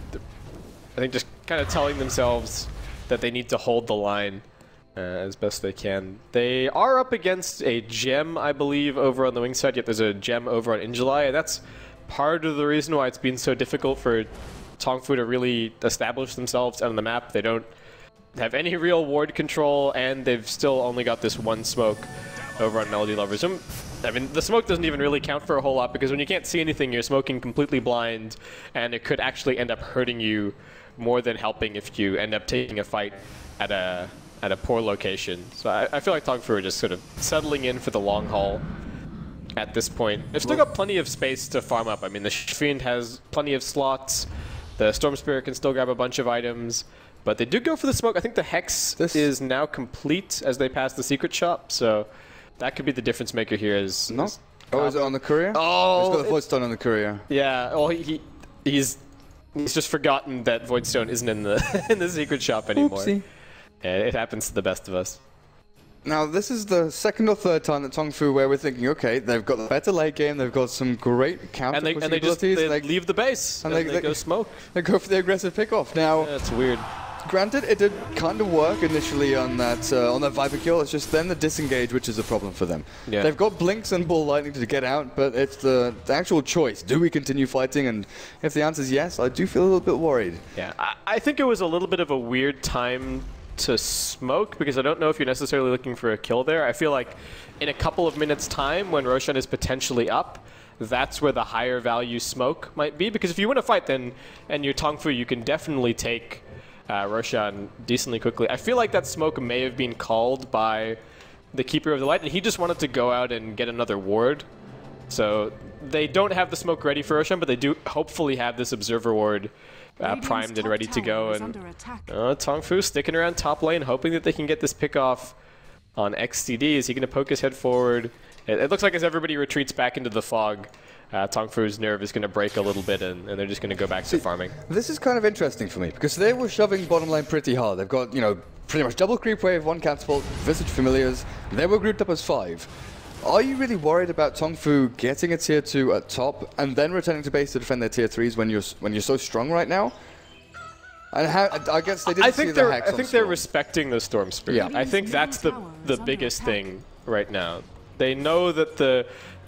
I think just kind of telling themselves that they need to hold the line as best they can. They are up against a gem, I believe, over on the wing side, yet there's a gem over on Injulai, and that's part of the reason why it's been so difficult for TongFu to really establish themselves on the map. They don't have any real ward control, and they've still only got this one smoke over on Melody Lovers. I mean, the smoke doesn't even really count for a whole lot, because when you can't see anything, you're smoking completely blind, and it could actually end up hurting you more than helping if you end up taking a fight at a poor location. So I feel like TongFu are just sort of settling in for the long haul at this point. They've still got plenty of space to farm up. I mean, the Fiend has plenty of slots. The Storm Spirit can still grab a bunch of items. But they do go for the smoke. I think the Hex is now complete as they pass the secret shop. So that could be the difference maker here. Is is it on the courier? Oh! He's got the Voidstone on the courier. Yeah, well, he's just forgotten that Voidstone isn't in the in the secret shop anymore. Oopsie. It happens to the best of us. Now, this is the second or third time that TongFu where we're thinking, okay, they've got the better late game, they've got some great counter pushing abilities. They leave the base, and they go smoke. They go for the aggressive pickoff. Now, that's weird. Granted, it did kind of work initially on that Viper kill. It's just then the disengage, which is a problem for them. Yeah. They've got Blinks and Ball Lightning to get out, but it's the actual choice. Do we continue fighting? And if the answer is yes, I do feel a little bit worried. Yeah, I think it was a little bit of a weird time to smoke, because I don't know if you're necessarily looking for a kill there. I feel like in a couple of minutes time when Roshan is potentially up, that's where the higher value smoke might be, because if you win a fight then and you're TongFu, you can definitely take Roshan decently quickly. I feel like that smoke may have been called by the Keeper of the Light, and he just wanted to go out and get another ward. So they don't have the smoke ready for Roshan, but they do hopefully have this Observer ward primed and ready to go. And TongFu sticking around top lane, hoping that they can get this pick off on XTD. Is he going to poke his head forward? It looks like as everybody retreats back into the fog, TongFu's nerve is going to break a little bit, and they're just going to go back to farming. This is kind of interesting for me, because they were shoving bottom lane pretty hard. They've got, you know, pretty much double creep wave, 1 catapult, Visage Familiars. They were grouped up as 5. Are you really worried about TongFu getting a tier 2 at top and then returning to base to defend their tier 3s when you're so strong right now? And how, I guess they didn't see the Hex. I think they're respecting the Storm Spirit. Yeah. I think that's the biggest thing right now. They know that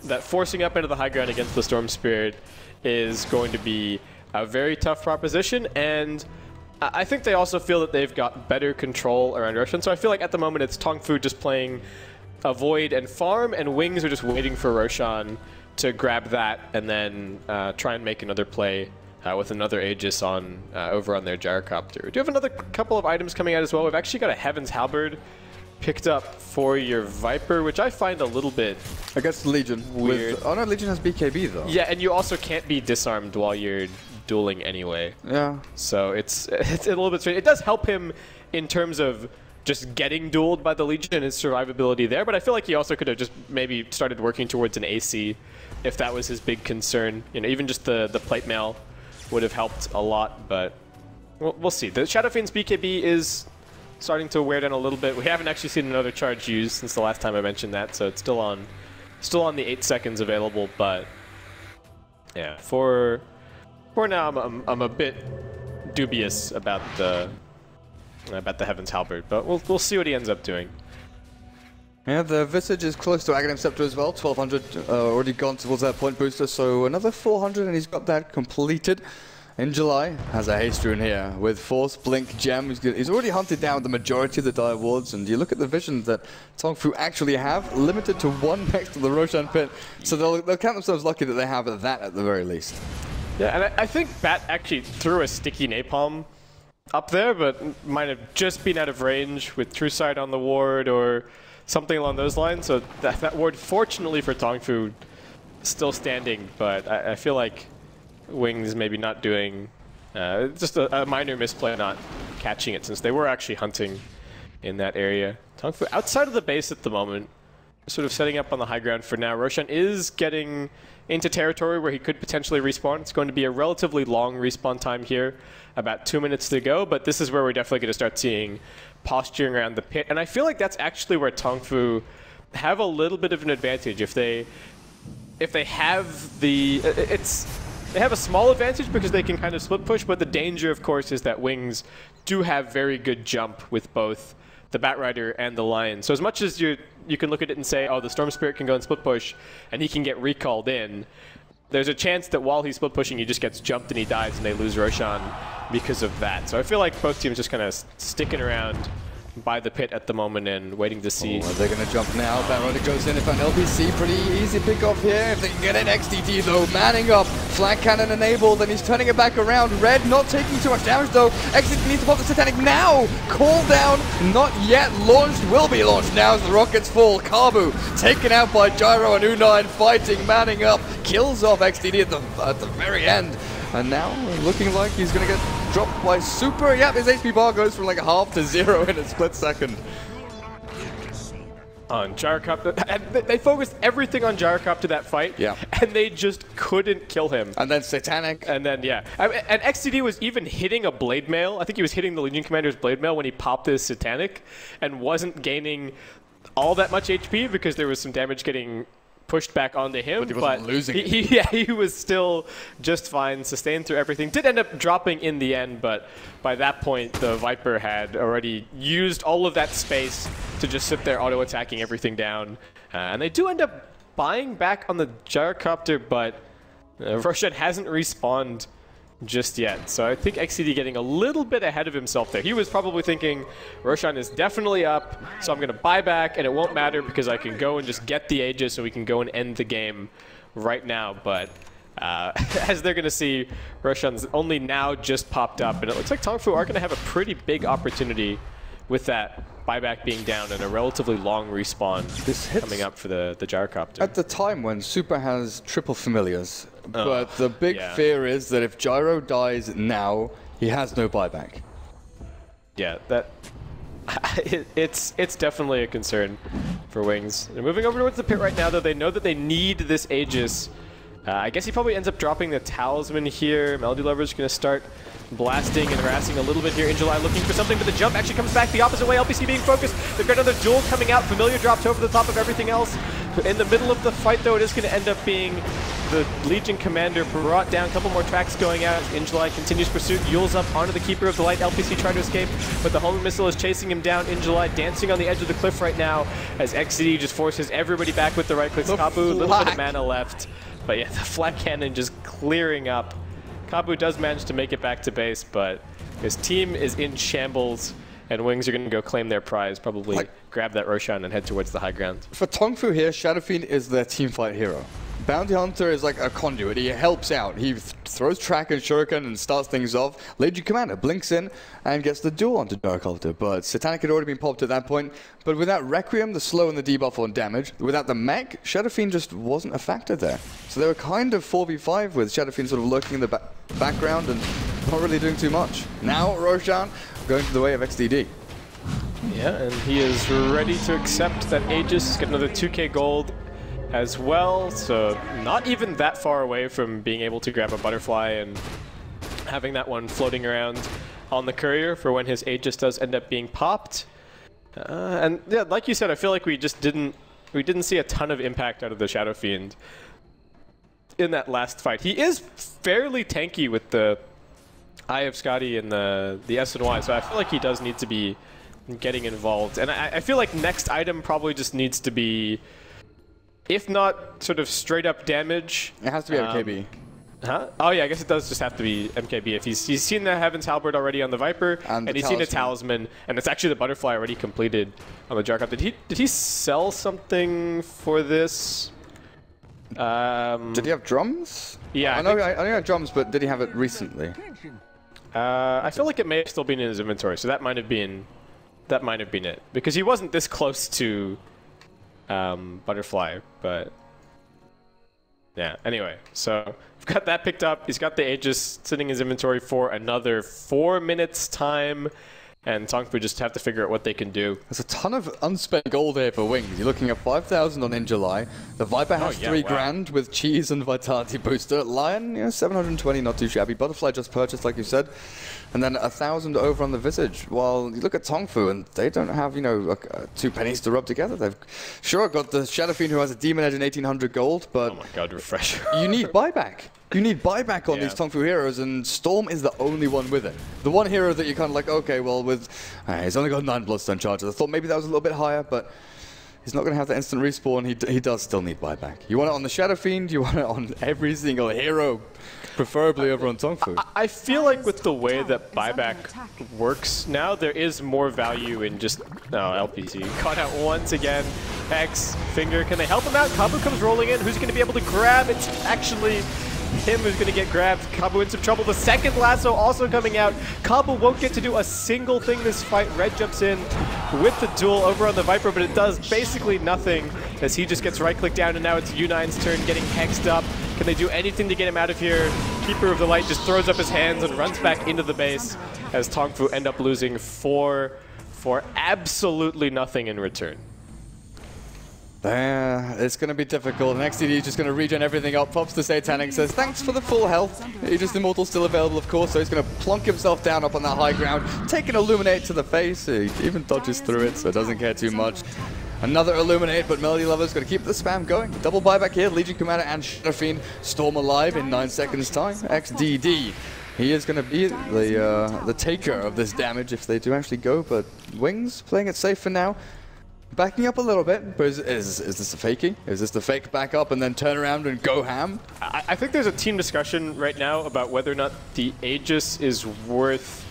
that forcing up into the high ground against the Storm Spirit is going to be a very tough proposition, and I think they also feel that they've got better control around Roshan. So I feel like at the moment it's TongFu just playing avoid and farm, and Wings are just waiting for Roshan to grab that and then try and make another play with another Aegis on over on their Gyrocopter. We do have another couple of items coming out as well. We've actually got a Heaven's Halberd picked up for your Viper, which I find a little bit against Legion weird. Oh no, Legion has BKB though. Yeah, and you also can't be disarmed while you're dueling anyway. Yeah. So it's a little bit strange. It does help him in terms of just getting dueled by the Legion and his survivability there, but I feel like he also could have just maybe started working towards an AC if that was his big concern. You know, even just the plate mail would have helped a lot, but we'll see. The Shadow Fiend's BKB is starting to wear down a little bit. We haven't actually seen another charge used since the last time I mentioned that, so it's still on the 8 seconds available, but yeah, for now I'm a bit dubious about the Heaven's Halberd, but we'll see what he ends up doing. Yeah, the Visage is close to Aghanim Scepter as well. 1200 already gone towards that point booster, so another 400 and he's got that completed. In July, has a haste rune here with Force, Blink, Gem. He's already hunted down the majority of the Dire Wards, and you look at the vision that TongFu actually have, limited to 1 next to the Roshan pit, so they'll count themselves lucky that they have that at the very least. Yeah, and I think Bat actually threw a sticky napalm up there, but might have just been out of range with True Sight on the ward or something along those lines. So that ward, fortunately for TongFu, still standing, but I feel like Wings maybe not doing just a minor misplay, not catching it, since they were actually hunting in that area. TongFu outside of the base at the moment, sort of setting up on the high ground for now. Roshan is getting into territory where he could potentially respawn. It's going to be a relatively long respawn time here, about 2 minutes to go, but this is where we're definitely going to start seeing posturing around the pit, and I feel like that's actually where TongFu have a little bit of an advantage. If they have they have a small advantage because they can kind of split push, but the danger, of course, is that Wings do have very good jump with both the Batrider and the Lion. So as much as you can look at it and say, oh, the Storm Spirit can go and split push, and he can get recalled in, there's a chance that while he's split pushing, he just gets jumped and he dies, and they lose Roshan because of that. So I feel like both teams just kind of sticking around by the pit at the moment and waiting to see. Oh, are they going to jump now? Batrider goes in. If an LBC, pretty easy pick off here. If they can get an XDT though, manning up. Flag cannon enabled, and he's turning it back around. Red not taking too much damage though. XDT needs to pop the Satanic now. Call down, not yet launched. Will be launched now as the rockets fall. Kabu taken out by Gyro and U9 fighting, manning up. Kills off XDT at the very end. And now looking like he's going to get dropped by Super. Yep, his HP bar goes from like 1/2 to 0 in a split second. On Gyrocopter, and they focused everything on Gyrocopter that fight, yeah, and they just couldn't kill him. And then Satanic. And then, yeah. And XTD was even hitting a Blade Mail. I think he was hitting the Legion Commander's Blade Mail when he popped his Satanic and wasn't gaining all that much HP because there was some damage getting pushed back onto him, but he wasn't losing it. He was still just fine, sustained through everything. Did end up dropping in the end, but by that point, the Viper had already used all of that space to just sit there auto-attacking everything down. And they do end up buying back on the Gyrocopter, but Roshan hasn't respawned just yet. So I think XCD getting a little bit ahead of himself there. He was probably thinking, Roshan is definitely up, so I'm going to buy back, and it won't matter because I can go and just get the Aegis so we can go and end the game right now. But as they're going to see, Roshan's only now just popped up, and it looks like TongFu are going to have a pretty big opportunity with that buyback being down and a relatively long respawn coming up for the gyrocopter. At the time when Super has triple familiars, but the big fear is that if Gyro dies now, he has no buyback. Yeah, that it's definitely a concern for Wings. They're moving over towards the pit right now, though. They know that they need this Aegis. I guess he probably ends up dropping the Talisman here. Melody Lover's going to start blasting and harassing a little bit here. In July looking for something, but the jump actually comes back the opposite way. LPC being focused. They've got another duel coming out. Familiar dropped over the top of everything else. In the middle of the fight, though, it is going to end up being the Legion Commander brought down. A couple more tracks going out. In July continues pursuit. Yules up onto the Keeper of the Light. LPC trying to escape, but the homing missile is chasing him down. In July dancing on the edge of the cliff right now as XCD just forces everybody back with the right clicks. Kabu, a little bit of mana left. But yeah, the flat cannon just clearing up. Kabu does manage to make it back to base, but his team is in shambles, and Wings are going to go claim their prize, probably grab that Roshan and head towards the high ground. For TongFu here, Shadow Fiend is their teamfight hero. Bounty Hunter is like a conduit. He helps out. He throws track and shuriken and starts things off. Legion Commander blinks in and gets the duel onto Gyrocopter. But Satanic had already been popped at that point. But without Requiem, the slow and the debuff on damage, without the mech, Shadow Fiend just wasn't a factor there. So they were kind of 4v5 with Shadow Fiend sort of lurking in the background and not really doing too much. Now Roshan going to the way of XDD. Yeah, and he is ready to accept that Aegis. He's got another 2k gold as well, so not even that far away from being able to grab a butterfly and having that one floating around on the courier for when his Aegis does end up being popped. And yeah, like you said, I feel like we didn't see a ton of impact out of the Shadow Fiend in that last fight. He is fairly tanky with the Eye of Scotty and the S and Y, so I feel like he does need to be getting involved. And I feel like next item probably just needs to be, if not sort of straight up damage. It has to be MKB. Huh? Oh yeah, I guess it does just have to be MKB. If he's seen the Heaven's Halberd already on the Viper, and he's seen a Talisman, and it's actually the Butterfly already completed on the Jarkop. Did he sell something for this? Did he have drums? Yeah, I know he had drums, but did he have it recently? I feel like it may have still been in his inventory, so that might have been it, because he wasn't this close to Butterfly, but yeah. Anyway, so we've got that picked up. He's got the Aegis sitting in his inventory for another 4 minutes time, and TongFu just have to figure out what they can do. There's a ton of unspent gold here for Wings. You're looking at 5,000 on In July. The Viper has 3 grand with cheese and vitality booster. Lion, 720, not too shabby. Butterfly just purchased, like you said. And then 1,000 over on the Visage. While you look at TongFu, and they don't have, 2 pennies to rub together. They've sure got the Shadow Fiend who has a Demon Edge and 1,800 gold, but oh my god, refresher. You need buyback. You need buyback on these TongFu heroes, and Storm is the only one with it. The one hero that you're kind of like, okay, well, he's only got 9 Bloodstone charges. I thought maybe that was a little bit higher, but he's not going to have that instant respawn. He does still need buyback. You want it on the Shadow Fiend, you want it on every single hero, preferably over on TongFu. I feel like with the way that buyback works now, there is more value in just... No, LPC caught out once again. X, Finger, can they help him out? Kabu comes rolling in. Who's going to be able to grab? It's actually him who's going to get grabbed. Kabu in some trouble. The second lasso also coming out. Kabu won't get to do a single thing this fight. Red jumps in with the duel over on the Viper, but it does basically nothing as he just gets right-clicked down, and now it's U9's turn getting hexed up. Can they do anything to get him out of here? Keeper of the Light just throws up his hands and runs back into the base as TongFu end up losing for absolutely nothing in return. It's going to be difficult. And XDD is just going to regen everything up. Pops to Satanic, says, thanks for the full health. Aegis Immortal still available, of course, so he's going to plonk himself down up on that high ground. Take an Illuminate to the face. He even dodges through it, so doesn't care too much. Another Illuminate, but Melody Lover's going to keep the spam going. Double buyback here. Legion Commander and Shadow Fiend Storm alive in 9 seconds time. XDD. He is going to be the taker of this damage if they do actually go, but Wings playing it safe for now. backing up a little bit, but is this a faking? Is this the fake back up and then turn around and go ham? I think there's a team discussion right now about whether or not the Aegis is worth...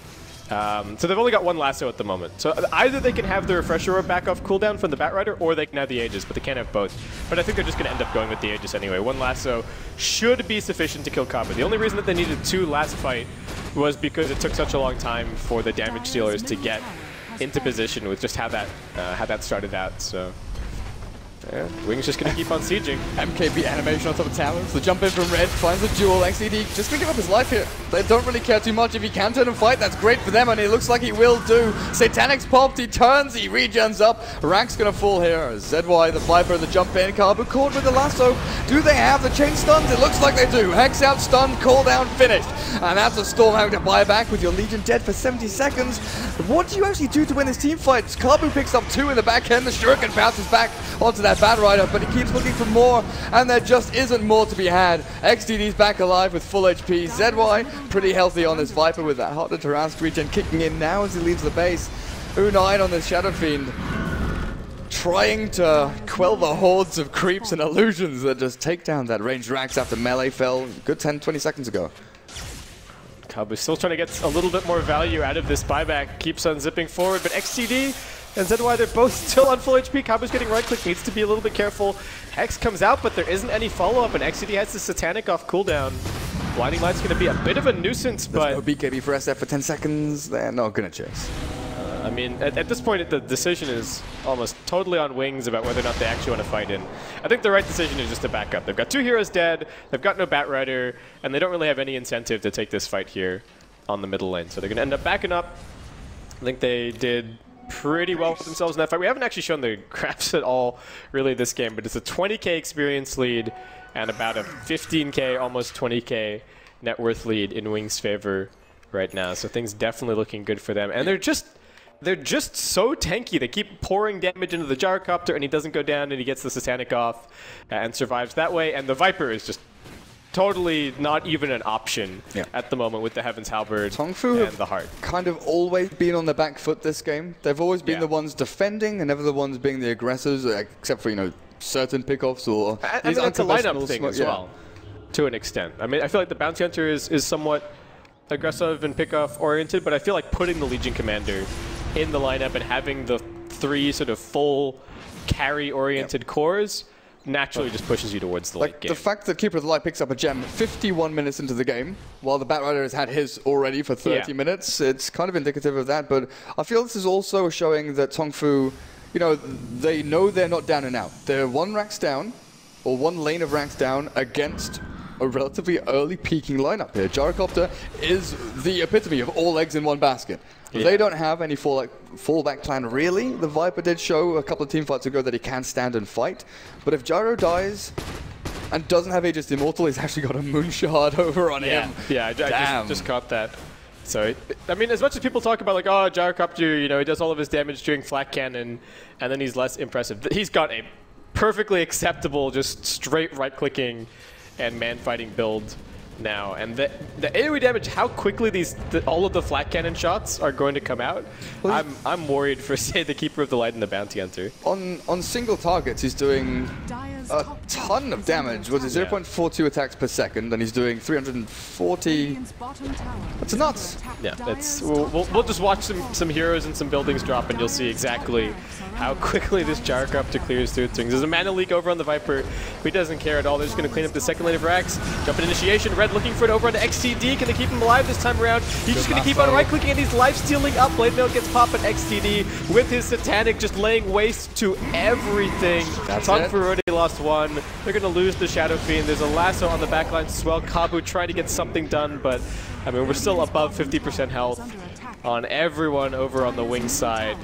so they've only got one lasso at the moment. So either they can have the Refresher Orb back off cooldown from the Batrider, or they can have the Aegis, but they can't have both. But I think they're just going to end up going with the Aegis anyway. One lasso should be sufficient to kill Kabu. The only reason that they needed 2 last fight was because it took such a long time for the damage dealers to get into position with just how that started out. So yeah, Wings just gonna keep on sieging. MKB animation on top of towers. The jump in from Red finds a duel. XCD just gonna give up his life here. They don't really care too much. If he can turn and fight, that's great for them, and it looks like he will do. Satanic's popped, he turns, he regens up. Rank's gonna fall here. ZY, the Viper, the jump in. Kabu caught with the lasso. Do they have the chain stuns? It looks like they do. Hex out, stunned, cooldown, finished. And that's a Storm having to buy back with your Legion dead for 70 seconds. What do you actually do to win this team fight? Kabu picks up 2 in the back end. The Shuriken bounces back onto that Batrider, but he keeps looking for more, and there just isn't more to be had. XDD's back alive with full HP. ZY pretty healthy on this Viper with that Heart of Tarrasque regen kicking in now as he leaves the base. U9 on this Shadow Fiend, trying to quell the hordes of creeps and illusions that just take down that ranged Rax after melee fell good 10-20 seconds ago. Kabu's still trying to get a little bit more value out of this buyback. Keeps on zipping forward, but XTD and ZY, they're both still on full HP. Kabu's getting right click, needs to be a little bit careful. Hex comes out, but there isn't any follow-up, and XTD has the Satanic off cooldown. Blinding Light's going to be a bit of a nuisance, but... There's no BKB for SF for 10 seconds. They're not going to chase. I mean, at this point, the decision is almost totally on Wings about whether or not they actually want to fight in. I think the right decision is just to back up. They've got 2 heroes dead, they've got no Batrider, and they don't really have any incentive to take this fight here on the middle lane. So they're going to end up backing up. I think they did pretty well for themselves in that fight. We haven't actually shown the graphs at all, really, this game, but it's a 20k experience lead and about a 15k, almost 20k net worth lead in Wings' favor right now. So things definitely looking good for them. And they're just so tanky. They keep pouring damage into the Gyrocopter, and he doesn't go down, and he gets the Satanic off and survives that way. And the Viper is just totally not even an option at the moment with the Heaven's Halberd TongFu and the Heart. Kind of always been on the back foot this game. They've always been the ones defending and never the ones being the aggressors, except for, you know, certain pickoffs or and it's a lineup thing as well, to an extent. I mean, I feel like the Bounty Hunter is somewhat aggressive and pickoff oriented, but I feel like putting the Legion Commander in the lineup and having the 3 sort of full carry oriented cores naturally just pushes you towards the late game. The fact that Keeper of the Light picks up a gem 51 minutes into the game, while the Batrider has had his already for 30 minutes, it's kind of indicative of that. But I feel this is also showing that TongFu, you know, they know they're not down and out. They're 1 Rax down, or 1 lane of Rax down against a relatively early peaking lineup here. Gyrocopter is the epitome of all eggs in one basket. They don't have any fallback plan, really. The Viper did show a couple of teamfights ago that he can stand and fight. But if Gyro dies and doesn't have Aegis Immortal, he's actually got a Moonshard over on him. Yeah, I just caught that. So, I mean, as much as people talk about, like, oh, Gyrocopter, you know, he does all of his damage during Flak Cannon, and then he's less impressive. He's got a perfectly acceptable, just straight right-clicking and man-fighting build now, and the AoE damage, how quickly all of the Flak Cannon shots are going to come out, well, I'm worried for, say, the Keeper of the Light and the Bounty Hunter. On single targets, he's doing a ton of damage with 0.42 attacks per second, and he's doing 340. That's nuts. Yeah, we'll just watch some heroes and some buildings drop, and you'll see exactly how quickly this Gyrocopter clears through things. There's a mana leak over on the Viper, but he doesn't care at all. They're just going to clean up the second lane of Rax. Jump in initiation. Red looking for it over onto XTD. Can they keep him alive this time around? He's just going to keep on right-clicking, and he's life-stealing up. Blade Mail gets popped, and XTD with his Satanic just laying waste to everything. TongFu already lost 1. They're going to lose the Shadow Fiend. There's a lasso on the backline as well. Kabu trying to get something done, but I mean, we're still above 50% health on everyone over on the wing side.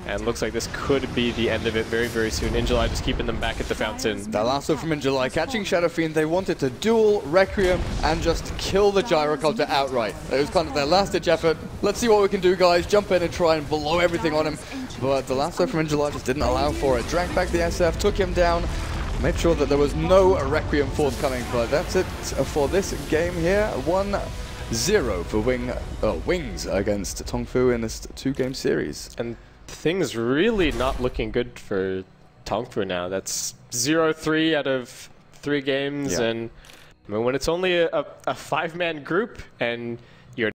And looks like this could be the end of it very, very soon. Injali just keeping them back at the fountain. That lasso from Injali catching Shadow Fiend. They wanted to duel Requiem and just kill the Gyrocopter outright. It was kind of their last-ditch effort. Let's see what we can do, guys. Jump in and try and blow everything on him. But the lasso from Injali just didn't allow for it. Dragged back the SF, took him down, made sure that there was no Requiem forthcoming. But that's it for this game here. 1-0 for Wings against TongFu in this 2-game series. And things really not looking good for TongFu now. That's 0-3 out of 3 games, and I mean, when it's only a 5-man group and